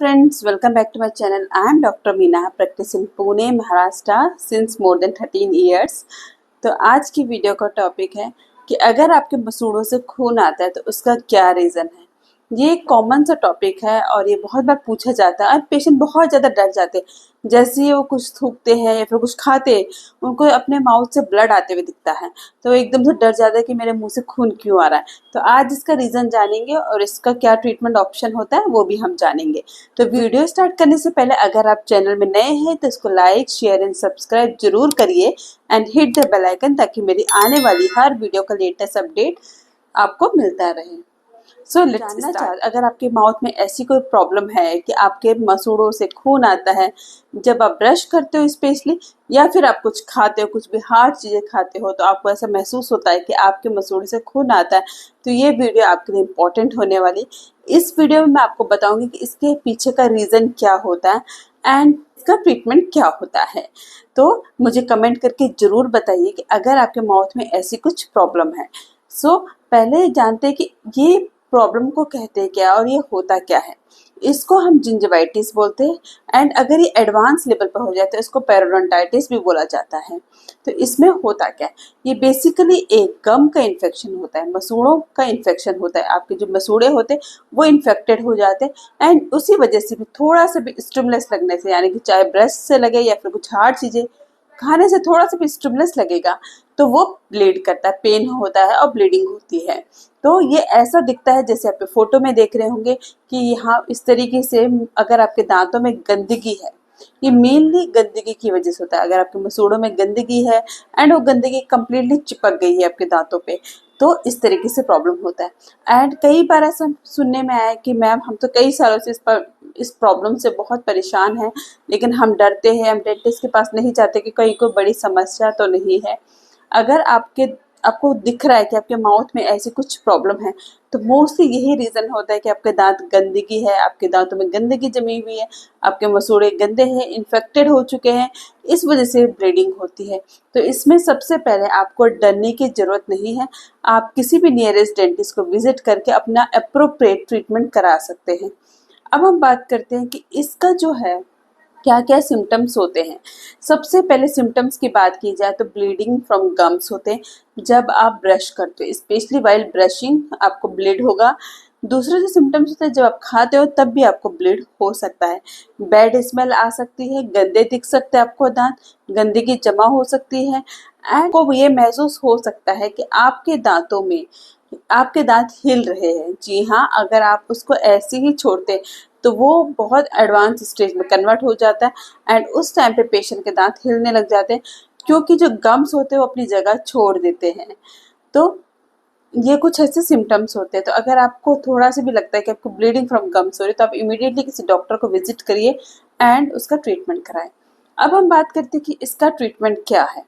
Friends, welcome back to my channel. I am Dr. Meena, practice in Pune, Maharashtra since more than 13 years. तो आज की video का topic है कि अगर आपके मसूड़ों से खून आता है तो उसका क्या रीज़न है। ये एक कॉमन सा टॉपिक है और ये बहुत बार पूछा जाता है और पेशेंट बहुत ज़्यादा डर जाते हैं। जैसे ही वो कुछ थूकते हैं या फिर कुछ खाते हैं, उनको अपने माउथ से ब्लड आते हुए दिखता है तो एकदम से डर जाता है कि मेरे मुंह से खून क्यों आ रहा है। तो आज इसका रीज़न जानेंगे और इसका क्या ट्रीटमेंट ऑप्शन होता है वो भी हम जानेंगे। तो वीडियो स्टार्ट करने से पहले अगर आप चैनल में नए हैं तो इसको लाइक, शेयर एंड सब्सक्राइब जरूर करिए and hit the bell icon ताकि मेरी आने वाली हर वीडियो का लेटेस्ट अपडेट आपको मिलता रहे। So let's start. अगर आपके माउथ में ऐसी कोई प्रॉब्लम है कि आपके मसूड़ों से खून आता है जब आप ब्रश करते हो स्पेशली, या फिर आप कुछ खाते हो, कुछ भी हार्ड चीज़ें खाते हो तो आपको ऐसा महसूस होता है कि आपके मसूड़े से खून आता है, तो ये वीडियो आपके लिए इम्पोर्टेंट होने वाली। इस वीडियो में मैं आपको बताऊंगी कि इसके पीछे का रीज़न क्या होता है एंड इसका ट्रीटमेंट क्या होता है। तो मुझे कमेंट करके ज़रूर बताइए कि अगर आपके माउथ में ऐसी कुछ प्रॉब्लम है। सो पहले जानते हैं कि ये प्रॉब्लम को कहते हैं क्या और ये होता क्या है। इसको हम जिंजिवाइटिस बोलते हैं एंड अगर ये एडवांस लेवल पर हो जाए तो इसको पेरोडोंटाइटिस भी बोला जाता है। तो इसमें होता क्या है, ये बेसिकली एक गम का इन्फेक्शन होता है, मसूड़ों का इन्फेक्शन होता है। आपके जो मसूड़े होते हैं वो इन्फेक्टेड हो जाते हैं एंड उसी वजह से भी थोड़ा सा भी स्टिमुलस लगने से, यानी कि चाहे ब्रश से लगे या फिर कुछ हार्ड चीज़ें खाने से थोड़ा सा भी स्टिमुलस लगेगा तो वो ब्लीड करता है, पेन होता है और ब्लीडिंग होती है। तो ये ऐसा दिखता है जैसे आप फोटो में देख रहे होंगे कि यहाँ इस तरीके से अगर आपके दांतों में गंदगी है, ये मेनली गंदगी की वजह से होता है। अगर आपके मसूड़ों में गंदगी है एंड वो गंदगी कंप्लीटली चिपक गई है आपके दांतों पे, तो इस तरीके से प्रॉब्लम होता है। एंड कई बार ऐसा सुनने में आया कि मैम हम तो कई सालों से इस प्रॉब्लम से बहुत परेशान हैं, लेकिन हम डरते हैं, हम डेंटिस्ट के पास नहीं जाते कि कहीं कोई बड़ी समस्या तो नहीं है। अगर आपको दिख रहा है कि आपके माउथ में ऐसी कुछ प्रॉब्लम है तो मोस्टली यही रीज़न होता है कि आपके दांत गंदगी है, आपके दांतों में गंदगी जमी हुई है, आपके मसूड़े गंदे हैं, इन्फेक्टेड हो चुके हैं, इस वजह से ब्लीडिंग होती है। तो इसमें सबसे पहले आपको डरने की ज़रूरत नहीं है। आप किसी भी नियरेस्ट डेंटिस्ट को विजिट करके अपना अप्रोप्रिएट ट्रीटमेंट करा सकते हैं। अब हम बात करते हैं कि इसका जो है क्या क्या सिम्टम्स होते हैं। सबसे पहले सिम्टम्स की बात की जाए तो ब्लीडिंग फ्रॉम गम्स होते हैं। जब आप ब्रश करते हो स्पेशली वाइल ब्रशिंग आपको ब्लीड होगा। दूसरे जो सिम्टम्स होते हैं जब आप खाते हो तब भी आपको ब्लीड हो सकता है। बैड स्मेल आ सकती है, गंदे दिख सकते हैं आपको दांत, गंदगी जमा हो सकती है एंड को ये महसूस हो सकता है कि आपके दांतों में आपके दांत हिल रहे हैं। जी हाँ, अगर आप उसको ऐसे ही छोड़ते तो वो बहुत एडवांस स्टेज में कन्वर्ट हो जाता है एंड उस टाइम पे पेशेंट के दांत हिलने लग जाते हैं, क्योंकि जो गम्स होते हैं वो अपनी जगह छोड़ देते हैं। तो ये कुछ ऐसे सिम्टम्स होते हैं। तो अगर आपको थोड़ा सा भी लगता है कि आपको ब्लीडिंग फ्रॉम गम्स हो रही है तो आप इमीडिएटली किसी डॉक्टर को विजिट करिए एंड उसका ट्रीटमेंट कराएं। अब हम बात करते हैं कि इसका ट्रीटमेंट क्या है।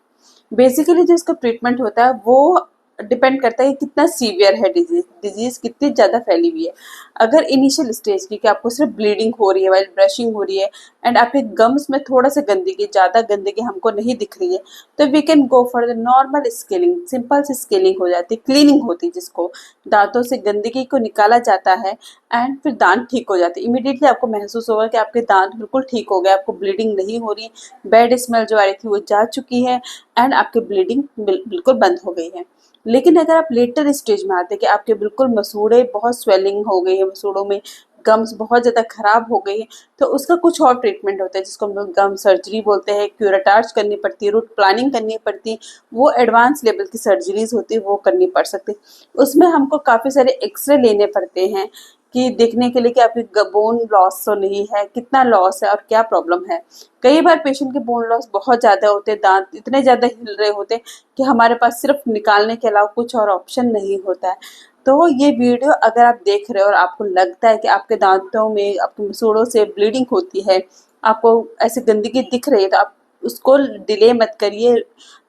बेसिकली जो इसका ट्रीटमेंट होता है वो डिपेंड करता है कि कितना सीवियर है डिजीज कितनी ज़्यादा फैली हुई है। अगर इनिशियल स्टेज की कि आपको सिर्फ ब्लीडिंग हो रही है वाइल ब्रशिंग हो रही है एंड आपके गम्स में थोड़ा सा गंदगी, ज़्यादा गंदगी हमको नहीं दिख रही है, तो we can go for the normal scaling. Simple सी स्केलिंग हो जाती है, क्लीनिंग होती है, जिसको दांतों से गंदगी को निकाला जाता है एंड फिर दांत ठीक हो जाते हैं। इमीडिएटली आपको महसूस होगा कि आपके दांत बिल्कुल ठीक हो गए, आपको ब्लीडिंग नहीं हो रही, बैड स्मेल जो आ रही थी वो जा चुकी है एंड आपकी ब्लीडिंग बिल्कुल बंद हो गई है। लेकिन अगर आप लेटर स्टेज में आते हैं कि आपके बिल्कुल मसूड़े बहुत स्वेलिंग हो गई है, मसूड़ों में गम्स बहुत ज़्यादा खराब हो गई है, तो उसका कुछ और ट्रीटमेंट होता है जिसको हम लोग गम सर्जरी बोलते हैं। क्यूराटार्च करनी पड़ती है, रूट प्लानिंग करनी पड़ती है, वो एडवांस लेवल की सर्जरीज होती है, वो करनी पड़ सकती है। उसमें हमको काफ़ी सारे एक्सरे लेने पड़ते हैं कि देखने के लिए कि आपकी बोन लॉस तो नहीं है, कितना लॉस है और क्या प्रॉब्लम है। कई बार पेशेंट के बोन लॉस बहुत ज़्यादा होते हैं, दांत इतने ज़्यादा हिल रहे होते हैं कि हमारे पास सिर्फ निकालने के अलावा कुछ और ऑप्शन नहीं होता है। तो ये वीडियो अगर आप देख रहे हो और आपको लगता है कि आपके दांतों में, आपके मसूड़ों से ब्लीडिंग होती है, आपको ऐसी गंदगी दिख रही है, तो आप उसको डिले मत करिए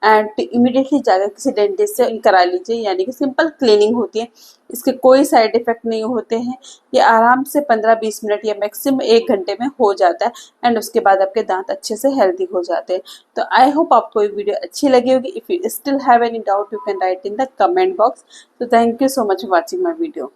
एंड इमीडिएटली जाकर किसी डेंटिस्ट से करा लीजिए। यानी कि सिंपल क्लीनिंग होती है, इसके कोई साइड इफ़ेक्ट नहीं होते हैं। ये आराम से 15-20 मिनट या मैक्सिमम 1 घंटे में हो जाता है एंड उसके बाद आपके दांत अच्छे से हेल्दी हो जाते हैं। तो आई होप आपको ये वीडियो अच्छी लगी होगी। If you still have any doubt you can write in the comment box. तो thank you so much for watching my video.